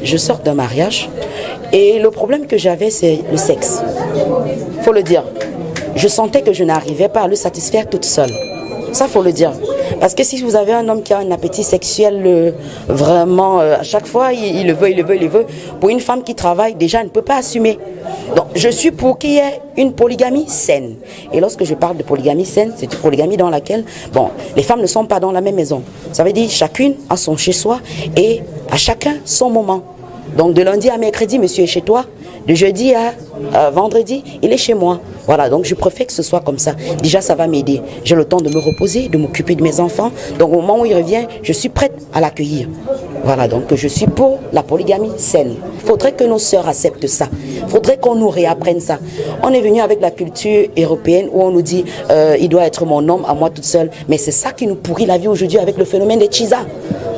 Je sors d'un mariage et le problème que j'avais, c'est le sexe. Faut le dire. Je sentais que je n'arrivais pas à le satisfaire toute seule. Ça, faut le dire. Parce que si vous avez un homme qui a un appétit sexuel vraiment, à chaque fois, il le veut, il le veut, il le veut. Pour une femme qui travaille, déjà, elle ne peut pas assumer. Donc, je suis pour qu'il y ait une polygamie saine. Et lorsque je parle de polygamie saine, c'est une polygamie dans laquelle, bon, les femmes ne sont pas dans la même maison. Ça veut dire chacune a son chez-soi et à chacun son moment. Donc, de lundi à mercredi, monsieur est chez toi. De jeudi à vendredi, il est chez moi. Voilà, donc je préfère que ce soit comme ça. Déjà, ça va m'aider. J'ai le temps de me reposer, de m'occuper de mes enfants. Donc, au moment où il revient, je suis prête à l'accueillir. Voilà, donc je suis pour la polygamie saine. Il faudrait que nos sœurs acceptent ça. Il faudrait qu'on nous réapprenne ça. On est venu avec la culture européenne où on nous dit il doit être mon homme à moi toute seule. Mais c'est ça qui nous pourrit la vie aujourd'hui avec le phénomène des chisas.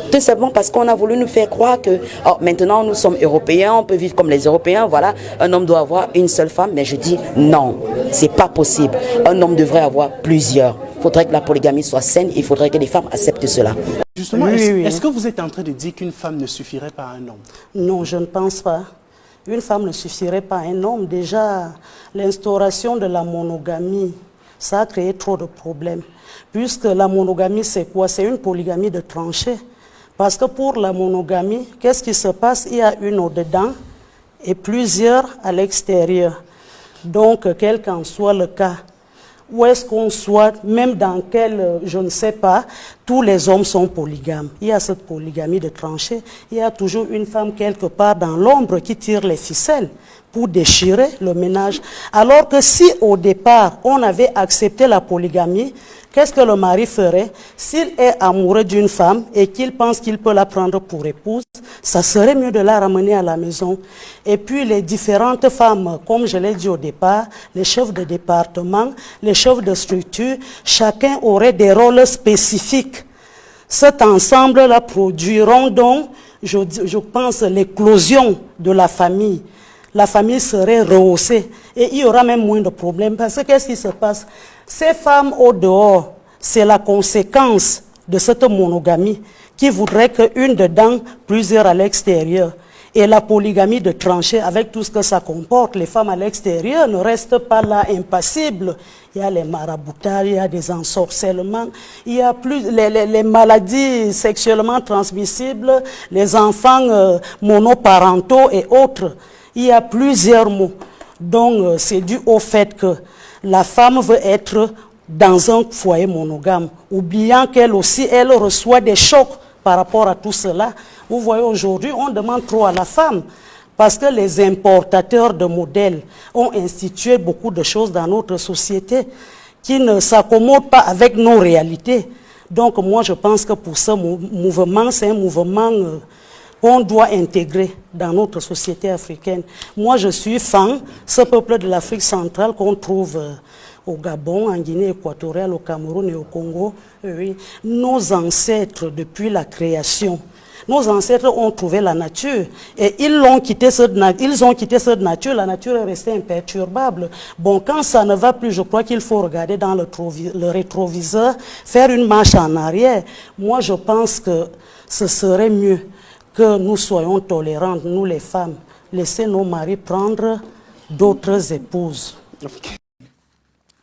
Tout simplement parce qu'on a voulu nous faire croire que maintenant nous sommes européens, on peut vivre comme les Européens, voilà, un homme doit avoir une seule femme, mais je dis non, c'est pas possible. Un homme devrait avoir plusieurs. Il faudrait que la polygamie soit saine, il faudrait que les femmes acceptent cela. Justement, est-ce que vous êtes en train de dire qu'une femme ne suffirait pas à un homme? Non, je ne pense pas. Une femme ne suffirait pas à un homme. Déjà, l'instauration de la monogamie, ça a créé trop de problèmes. Puisque la monogamie, c'est quoi? C'est une polygamie de tranchées. Parce que pour la monogamie, qu'est-ce qui se passe? Il y a une au-dedans et plusieurs à l'extérieur. Donc, quel qu'en soit le cas, où est-ce qu'on soit, même dans quel, je ne sais pas, tous les hommes sont polygames. Il y a cette polygamie de tranchées. Il y a toujours une femme quelque part dans l'ombre qui tire les ficelles pour déchirer le ménage. Alors que si au départ, on avait accepté la polygamie, qu'est-ce que le mari ferait? S'il est amoureux d'une femme et qu'il pense qu'il peut la prendre pour épouse, ça serait mieux de la ramener à la maison. Et puis les différentes femmes, comme je l'ai dit au départ, les chefs de département, les chefs de structure, chacun aurait des rôles spécifiques. Cet ensemble-là produiront donc, je pense, l'éclosion de la famille. La famille serait rehaussée et il y aura même moins de problèmes. Parce que qu'est-ce qui se passe? Ces femmes au dehors, c'est la conséquence de cette monogamie qui voudrait qu'une dedans, plusieurs à l'extérieur. Et la polygamie de tranchées, avec tout ce que ça comporte, les femmes à l'extérieur ne restent pas là impassibles. Il y a les maraboutages, il y a des ensorcellements, il y a plus les maladies sexuellement transmissibles, les enfants monoparentaux et autres. Il y a plusieurs mots. Donc, c'est dû au fait que la femme veut être dans un foyer monogame, oubliant qu'elle aussi, elle reçoit des chocs par rapport à tout cela. Vous voyez, aujourd'hui, on demande trop à la femme, parce que les importateurs de modèles ont institué beaucoup de choses dans notre société qui ne s'accommodent pas avec nos réalités. Donc, moi, je pense que pour ce mouvement, c'est un mouvement qu'on doit intégrer dans notre société africaine. Moi, je suis fan, ce peuple de l'Afrique centrale qu'on trouve au Gabon, en Guinée équatoriale, au Cameroun et au Congo. Oui. Nos ancêtres, depuis la création, nos ancêtres ont trouvé la nature et ils ont quitté cette nature, la nature est restée imperturbable. Bon, quand ça ne va plus, je crois qu'il faut regarder dans le rétroviseur, faire une marche en arrière. Moi, je pense que ce serait mieux que nous soyons tolérantes, nous les femmes, laisser nos maris prendre d'autres épouses.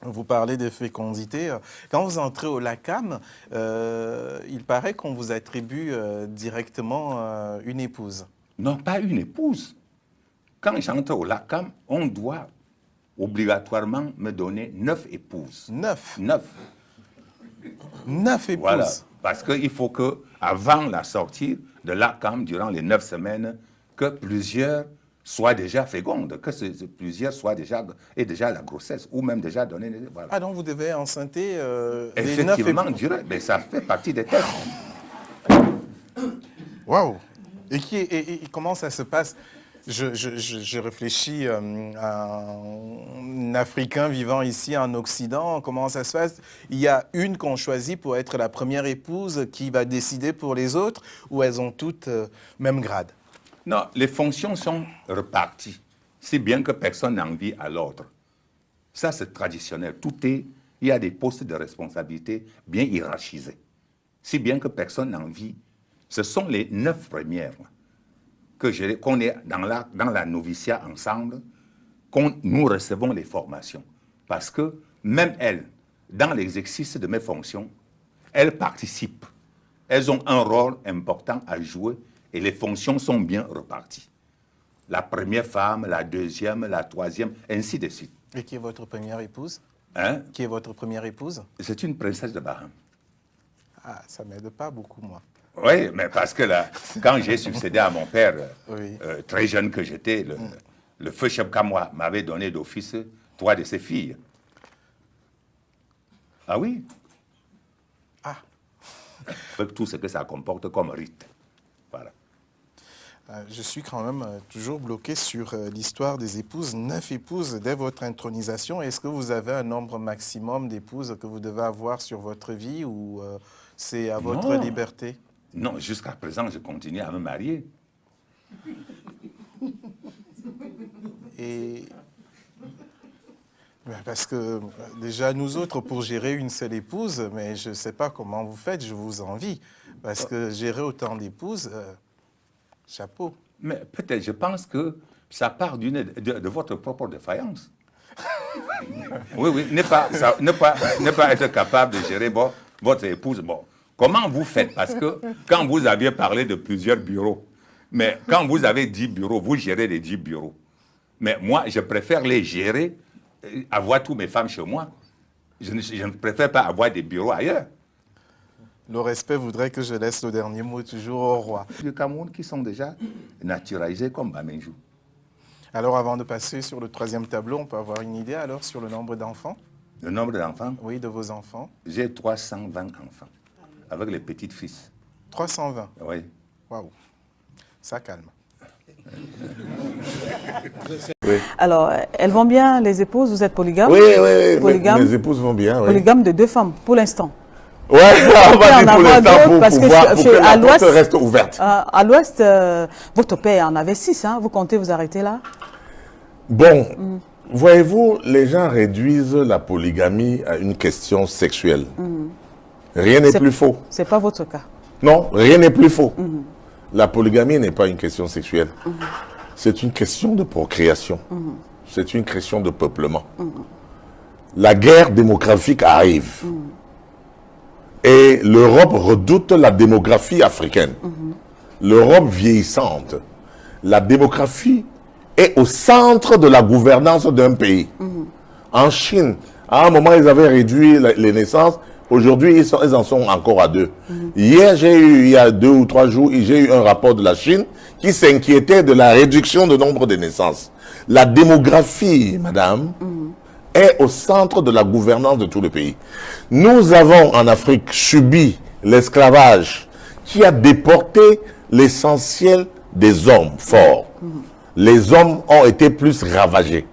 Vous parlez de fécondité. Quand vous entrez au LACAM, il paraît qu'on vous attribue directement une épouse. Non, pas une épouse. Quand j'entre au LACAM, on doit obligatoirement me donner 9 épouses. 9 9. 9 épouses. Voilà, parce qu'il faut que, avant la sortie de l'ACAM, durant les 9 semaines, que plusieurs soient déjà fécondes, que plusieurs soient déjà la grossesse, ou même déjà donné. Voilà. Ah, donc vous devez enceinter effectivement, mais ça fait partie des tests. Waouh! Et comment ça se passe? Je réfléchis à un Africain vivant ici en Occident. Comment ça se passe? Il y a une qu'on choisit pour être la première épouse qui va décider pour les autres, ou elles ont toutes même grade? Non, les fonctions sont reparties, si bien que personne n'a envie à l'autre. Ça, c'est traditionnel. Il y a des postes de responsabilité bien hiérarchisés, si bien que personne n'a envie. Ce sont les 9 premières qu'on est dans la noviciat ensemble, nous recevons les formations. Parce que même elles, dans l'exercice de mes fonctions, elles participent. Elles ont un rôle important à jouer et les fonctions sont bien reparties. La première femme, la deuxième, la troisième, ainsi de suite. Et qui est votre première épouse? Hein? Qui est votre première épouse? C'est une princesse de Baham. Ah, ça ne m'aide pas beaucoup, moi. Oui, mais parce que là, quand j'ai succédé à mon père, Oui. très jeune que j'étais, le feu Cheb Kamwa m'avait donné d'office 3 de ses filles. Ah oui? Ah. Avec tout ce que ça comporte comme rite. Voilà. Je suis quand même toujours bloqué sur l'histoire des épouses. 9 épouses dès votre intronisation. Est-ce que vous avez un nombre maximum d'épouses que vous devez avoir sur votre vie ou c'est à votre liberté? Non, jusqu'à présent, je continue à me marier. Et parce que déjà nous autres, pour gérer une seule épouse, mais je ne sais pas comment vous faites, je vous envie. Parce que gérer autant d'épouses, chapeau. Mais peut-être, je pense que ça part de votre propre défaillance. Oui, oui, ne pas être capable de gérer votre épouse. Bon, comment vous faites? Parce que quand vous aviez parlé de plusieurs bureaux, mais quand vous avez 10 bureaux, vous gérez les 10 bureaux. Mais moi, je préfère les gérer, avoir toutes mes femmes chez moi. Je ne préfère pas avoir des bureaux ailleurs. Le respect voudrait que je laisse le dernier mot toujours au roi. Les Cameroun qui sont déjà naturalisés comme Bamenjou. Alors avant de passer sur le 3e tableau, on peut avoir une idée alors sur le nombre d'enfants? Le nombre d'enfants? Oui, de vos enfants. J'ai 320 enfants, avec les petites-fils. 320? Oui. Waouh, ça calme. Oui. Alors, elles vont bien, les épouses? Vous êtes polygame? Oui, oui, polygame, mes épouses vont bien. Oui. Polygame de 2 femmes, pour l'instant. Oui, on va dire pour l'instant, parce pour que la porte reste ouverte. À l'ouest, votre père en avait 6, hein? Vous comptez vous arrêter là? Bon, voyez-vous, les gens réduisent la polygamie à une question sexuelle. Rien n'est plus faux. C'est pas votre cas? Non, rien n'est plus faux. La polygamie n'est pas une question sexuelle. C'est une question de procréation. C'est une question de peuplement. La guerre démographique arrive. Et l'Europe redoute la démographie africaine. L'Europe vieillissante. La démographie est au centre de la gouvernance d'un pays. En Chine, à un moment, ils avaient réduit les naissances. Aujourd'hui, ils en sont encore à 2. Hier, il y a 2 ou 3 jours, j'ai eu un rapport de la Chine qui s'inquiétait de la réduction du nombre de naissances. La démographie, madame, est au centre de la gouvernance de tout le pays. Nous avons en Afrique subi l'esclavage qui a déporté l'essentiel des hommes forts. Les hommes ont été plus ravagés.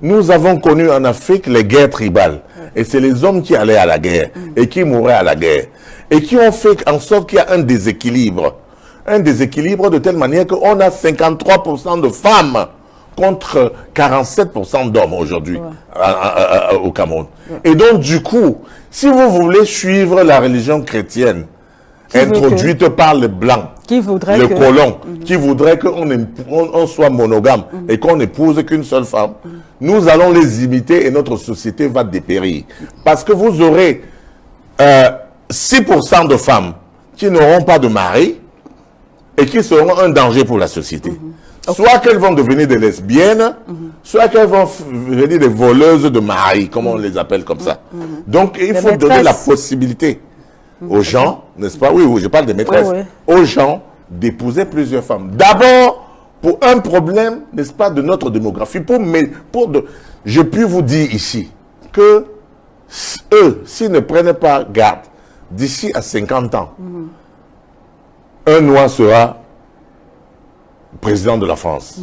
Nous avons connu en Afrique les guerres tribales. Et c'est les hommes qui allaient à la guerre et qui mouraient à la guerre. Et qui ont fait en sorte qu'il y a un déséquilibre. Un déséquilibre de telle manière qu'on a 53% de femmes contre 47% d'hommes aujourd'hui au Cameroun. Et donc, du coup, si vous voulez suivre la religion chrétienne introduite par les Blancs, les colons, qui voudraient qu'on soit monogame et qu'on n'épouse qu'une seule femme, nous allons les imiter et notre société va dépérir. Parce que vous aurez 6% de femmes qui n'auront pas de mari et qui seront un danger pour la société. Soit qu'elles vont devenir des lesbiennes, soit qu'elles vont devenir des voleuses de mari, comme on les appelle comme ça. Donc, il faut donner la possibilité aux gens, n'est-ce pas? Oui, oui, je parle des maîtresses. Aux gens d'épouser plusieurs femmes. D'abord, pour un problème, n'est-ce pas, de notre démographie. Je puis vous dire ici que eux, s'ils ne prennent pas garde, d'ici à 50 ans, un noir sera président de la France.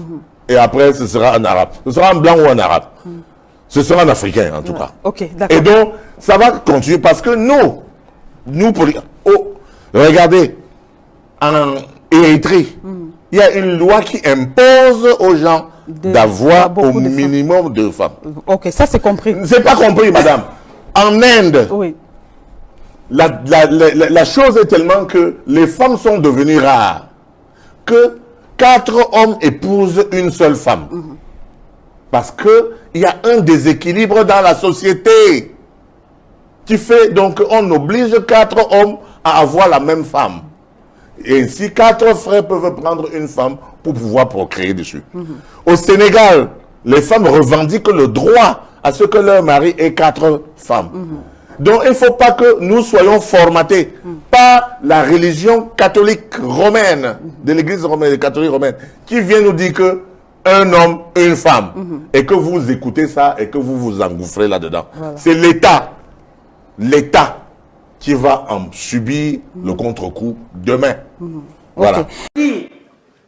Et après, ce sera un arabe. Ce sera un blanc ou un arabe. Ce sera un africain, en tout cas. Et donc, ça va continuer parce que nous, regardez, en Érythrée, il y a une loi qui impose aux gens d'avoir au minimum 2 femmes. Ok, ça c'est compris. C'est pas compris, madame. En Inde, la chose est tellement que les femmes sont devenues rares, que 4 hommes épousent une seule femme. Parce qu'il y a un déséquilibre dans la société. Qui fait donc on oblige 4 hommes à avoir la même femme. Et ainsi 4 frères peuvent prendre une femme pour pouvoir procréer dessus. Au Sénégal, les femmes revendiquent le droit à ce que leur mari ait 4 femmes. Donc il ne faut pas que nous soyons formatés par la religion catholique romaine, de l'église romaine, catholique romaine, qui vient nous dire que un homme, une femme, et que vous écoutez ça et que vous vous engouffrez là-dedans. Voilà. C'est l'État qui va en subir le contre-coup demain. Voilà. Okay.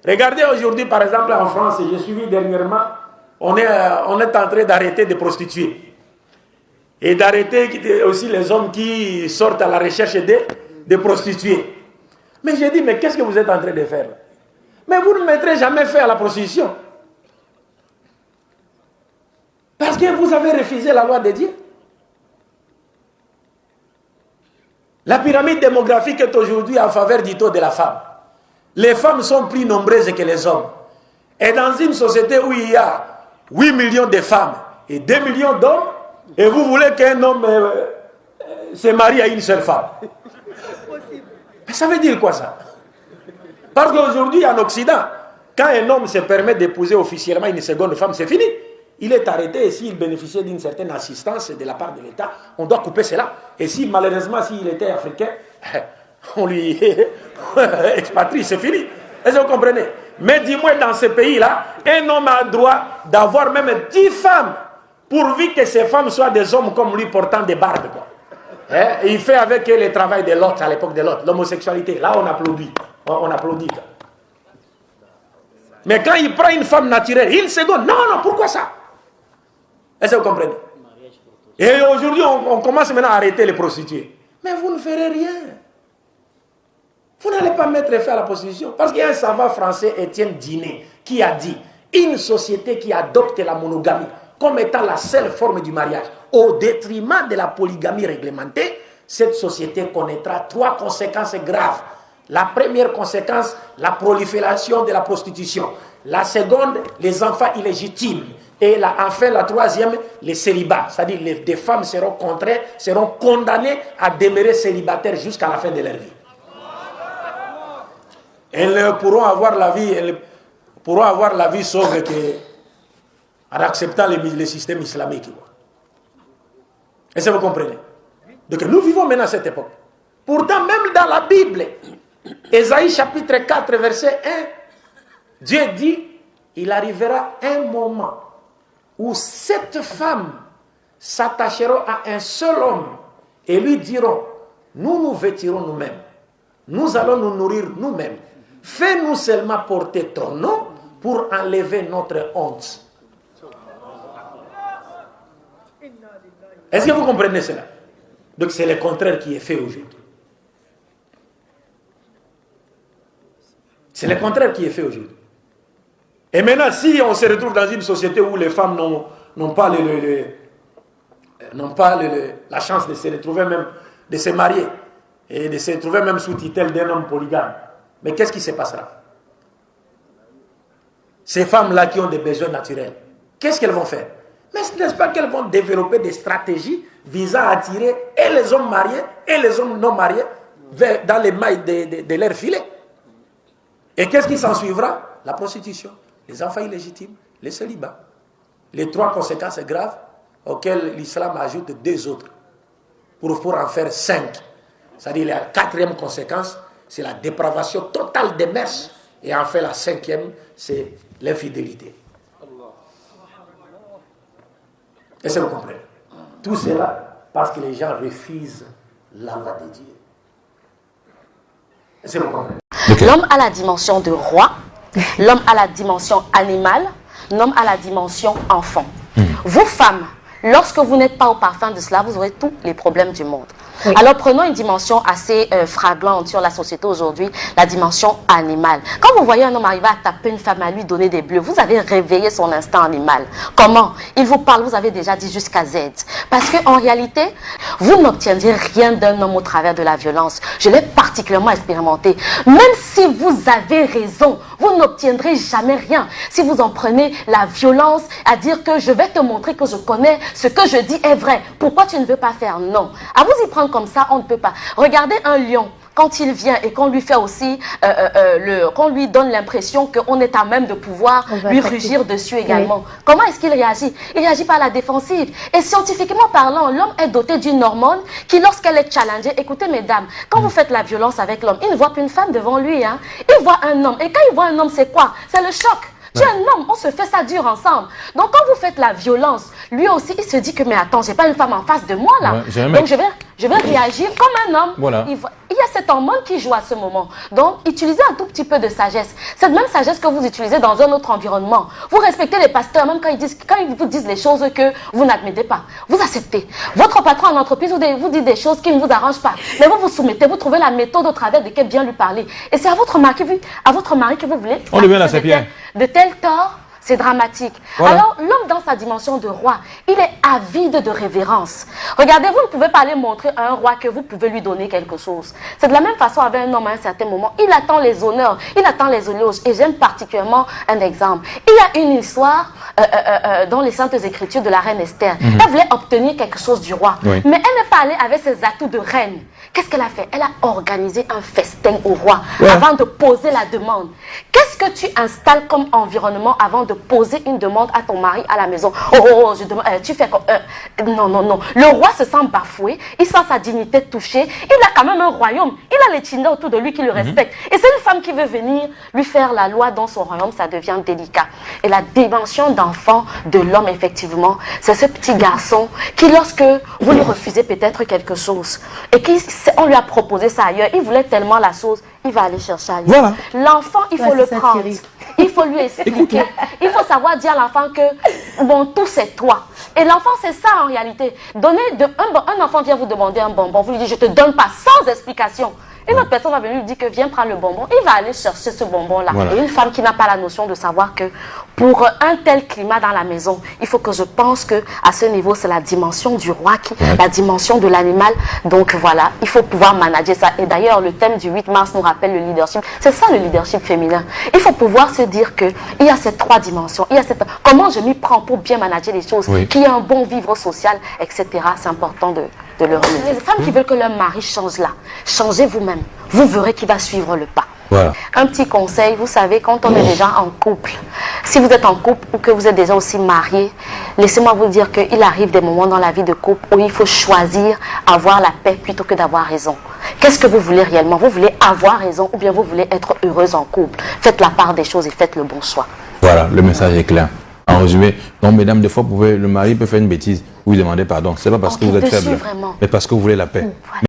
Regardez aujourd'hui, par exemple, en France, j'ai suivi dernièrement, on est en train d'arrêter des prostituées. Et d'arrêter aussi les hommes qui sortent à la recherche des prostituées. Mais j'ai dit, mais qu'est-ce que vous êtes en train de faire? Mais vous ne mettrez jamais fin à la prostitution. Parce que vous avez refusé la loi de Dieu. La pyramide démographique est aujourd'hui en faveur du taux de la femme. Les femmes sont plus nombreuses que les hommes. Et dans une société où il y a 8 millions de femmes et 2 millions d'hommes, et vous voulez qu'un homme se marie à une seule femme. Mais ça veut dire quoi ça? Parce qu'aujourd'hui en Occident, quand un homme se permet d'épouser officiellement une seconde femme, c'est fini. Il est arrêté et s'il bénéficiait d'une certaine assistance de la part de l'État, on doit couper cela. Et si malheureusement, s'il était africain, on lui expatrie, c'est fini. Est-ce que vous comprenez? Mais dis-moi, dans ce pays-là, un homme a le droit d'avoir même 10 femmes, pourvu que ces femmes soient des hommes comme lui portant des barbes. Et il fait avec eux le travail de l'autre, à l'époque de l'autre, l'homosexualité. Là, on applaudit. On applaudit. Mais quand il prend une femme naturelle, il se donne. Non, pourquoi ça? Est-ce que vous comprenez? Et aujourd'hui, on commence maintenant à arrêter les prostituées. Mais vous ne ferez rien. Vous n'allez pas mettre fin à la prostitution. Parce qu'il y a un savant français, Étienne Dinet, qui a dit une société qui adopte la monogamie comme étant la seule forme du mariage, au détriment de la polygamie réglementée, cette société connaîtra 3 conséquences graves. La première conséquence, la prolifération de la prostitution. La seconde, les enfants illégitimes. Et enfin, la troisième, les célibats. C'est-à-dire des femmes seront contraintes, seront condamnées à demeurer célibataires jusqu'à la fin de leur vie. Elles pourront avoir la vie sauve en acceptant le système islamique. Est-ce que vous comprenez? Donc nous vivons maintenant à cette époque. Pourtant, même dans la Bible, Ésaïe chapitre 4, verset 1, Dieu dit, il arrivera un moment où 7 femmes s'attacheront à un seul homme et lui diront, nous nous vêtirons nous-mêmes, nous allons nous nourrir nous-mêmes, fais-nous seulement porter ton nom pour enlever notre honte. Est-ce que vous comprenez cela? Donc c'est le contraire qui est fait aujourd'hui. C'est le contraire qui est fait aujourd'hui. Et maintenant, si on se retrouve dans une société où les femmes n'ont pas la chance de se retrouver même, de se marier, et de se retrouver même sous tutelle d'un homme polygame, mais qu'est-ce qui se passera? Ces femmes-là qui ont des besoins naturels, qu'est-ce qu'elles vont faire? Mais n'est-ce pas qu'elles vont développer des stratégies visant à attirer et les hommes mariés et les hommes non mariés dans les mailles de leur filet? Et qu'est-ce qui s'en suivra? La prostitution, les enfants illégitimes, les célibats. Les 3 conséquences graves auxquelles l'islam ajoute 2 autres pour en faire 5. C'est-à-dire la 4e conséquence, c'est la dépravation totale des mœurs. Et enfin la 5e, c'est l'infidélité. Est-ce que vous comprenez? Tout cela parce que les gens refusent la loi de Dieu. Est-ce que vous comprenez? L'homme a la dimension de roi, l'homme a la dimension animale, l'homme a la dimension enfant. Vous, femmes, lorsque vous n'êtes pas au parfum de cela, vous aurez tous les problèmes du monde. Oui. Alors prenons une dimension assez flagrante sur la société aujourd'hui, la dimension animale. Quand vous voyez un homme arriver à taper une femme, à lui donner des bleus, vous avez réveillé son instinct animal. Comment? Il vous parle, vous avez déjà dit jusqu'à Z. Parce qu'en réalité, vous n'obtiendrez rien d'un homme au travers de la violence. Je l'ai particulièrement expérimenté. Même si vous avez raison, vous n'obtiendrez jamais rien. Si vous en prenez la violence à dire que je vais te montrer que je connais, ce que je dis est vrai. Pourquoi tu ne veux pas faire? Non. À vous y prendre comme ça, on ne peut pas. Regardez un lion. Quand il vient et qu'on lui fait aussi, qu'on lui donne l'impression qu'on est à même de pouvoir lui rugir dessus également. Oui. Comment est-ce qu'il réagit? Il réagit par la défensive. Et scientifiquement parlant, l'homme est doté d'une hormone qui, lorsqu'elle est challengée, écoutez mesdames, quand vous faites la violence avec l'homme, il ne voit plus une femme devant lui. Hein. Il voit un homme. Et quand il voit un homme, c'est quoi? C'est le choc. Tu es un homme, on se fait ça dur ensemble. Donc quand vous faites la violence, lui aussi, il se dit que, mais attends, j'ai pas une femme en face de moi là. Donc je vais réagir comme un homme. Voilà. Il y a cette hormone qui joue à ce moment. Donc utilisez un tout petit peu de sagesse. Cette même sagesse que vous utilisez dans un autre environnement. Vous respectez les pasteurs, même quand ils vous disent les choses que vous n'admettez pas. Vous acceptez. Votre patron en entreprise vous dit des choses qui ne vous arrangent pas. Mais vous vous soumettez, vous trouvez la méthode au travers de laquelle bien lui parler. Et c'est à votre mari que vous voulez. On devient la Sapiens. De tel tort, c'est dramatique. Voilà. Alors, l'homme dans sa dimension de roi, il est avide de révérence. Regardez, vous ne pouvez pas aller montrer à un roi que vous pouvez lui donner quelque chose. C'est de la même façon avec un homme à un certain moment. Il attend les honneurs, il attend les éloges. Et j'aime particulièrement un exemple. Il y a une histoire dans les Saintes Écritures de la reine Esther. Elle voulait obtenir quelque chose du roi. Mais elle n'est pas allée avec ses atouts de reine. Qu'est-ce qu'elle a fait? Elle a organisé un festin au roi avant de poser la demande. Qu'est-ce que tu installes comme environnement avant de poser une demande à ton mari à la maison? Je demande, tu fais comme... non. Le roi se sent bafoué, il sent sa dignité touchée. Il a quand même un royaume. Il a les Tchinda autour de lui qui le respectent. Et c'est une femme qui veut venir lui faire la loi dans son royaume, ça devient délicat. Et la dimension d'enfant de l'homme, effectivement, c'est ce petit garçon qui, lorsque vous lui refusez peut-être quelque chose, et qu'on lui a proposé ça ailleurs, il voulait tellement la chose, il va aller chercher ailleurs. Voilà. L'enfant, il faut le prendre. Il faut lui expliquer. Il faut savoir dire à l'enfant que, bon, tout c'est toi. Et l'enfant, c'est ça en réalité. Un enfant vient vous demander un bonbon, vous lui dites, je te donne pas, sans explication. Une autre personne va venir lui dire que viens prendre le bonbon. Il va aller chercher ce bonbon-là. Voilà. Et une femme qui n'a pas la notion de savoir que pour un tel climat dans la maison, il faut que je pense que à ce niveau, c'est la dimension du roi, la dimension de l'animal. Donc voilà, il faut pouvoir manager ça. Et d'ailleurs, le thème du 8 mars nous rappelle le leadership. C'est ça le leadership féminin. Il faut pouvoir se dire qu'il y a ces trois dimensions. Il y a comment je m'y prends pour bien manager les choses, qu'il y ait un bon vivre social, etc. C'est important de le remettre. Les femmes qui veulent que leur mari change là, changez vous-même. Vous verrez qu'il va suivre le pas. Voilà. Un petit conseil, vous savez, quand on est déjà en couple, si vous êtes en couple ou que vous êtes déjà aussi marié, laissez-moi vous dire qu'il arrive des moments dans la vie de couple où il faut choisir avoir la paix plutôt que d'avoir raison. Qu'est-ce que vous voulez réellement? Vous voulez avoir raison ou bien vous voulez être heureuse en couple? Faites la part des choses et faites le bon choix. Voilà, le message est clair. En résumé, donc mesdames, des fois, le mari peut faire une bêtise, vous lui demandez pardon. Ce n'est pas parce que vous êtes faible, mais parce que vous voulez la paix.